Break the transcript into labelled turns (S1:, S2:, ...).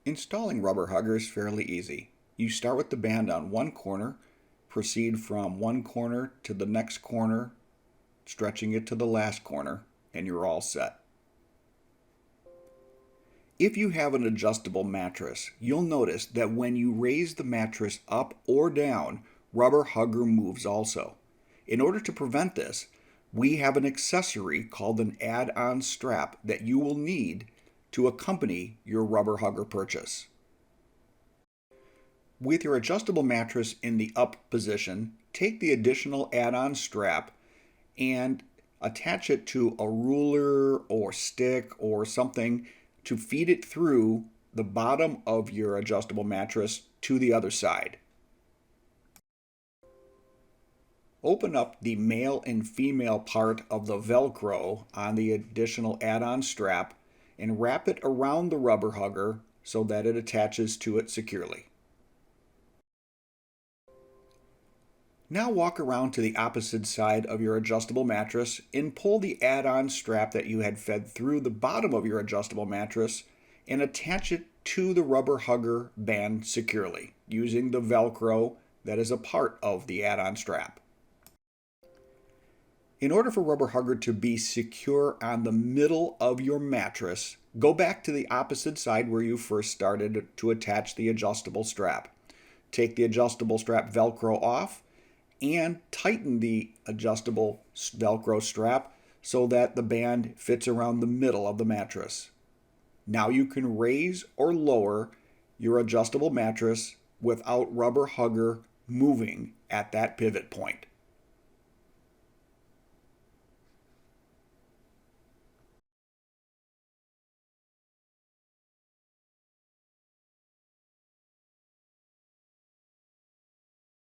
S1: Installing rubber hugger is fairly easy. You start with the band on one corner, proceed from one corner to the next corner, stretching it to the last corner, and you're all set. If you have an adjustable mattress, you'll notice that when you raise the mattress up or down, rubber hugger moves also. In order to prevent this, we have an accessory called an add-on strap that you will need to accompany your rubber hugger purchase. With your adjustable mattress in the up position, take the additional add-on strap and attach it to a ruler or stick or something to feed it through the bottom of your adjustable mattress to the other side. Open up the male and female part of the Velcro on the additional add-on strap and wrap it around the rubber hugger so that it attaches to it securely. Now walk around to the opposite side of your adjustable mattress and pull the add-on strap that you had fed through the bottom of your adjustable mattress and attach it to the rubber hugger band securely using the Velcro that is a part of the add-on strap. In order for rubber hugger to be secure on the middle of your mattress, go back to the opposite side where you first started to attach the adjustable strap. Take the adjustable strap Velcro off and tighten the adjustable Velcro strap so that the band fits around the middle of the mattress. Now you can raise or lower your adjustable mattress without rubber hugger moving at that pivot point.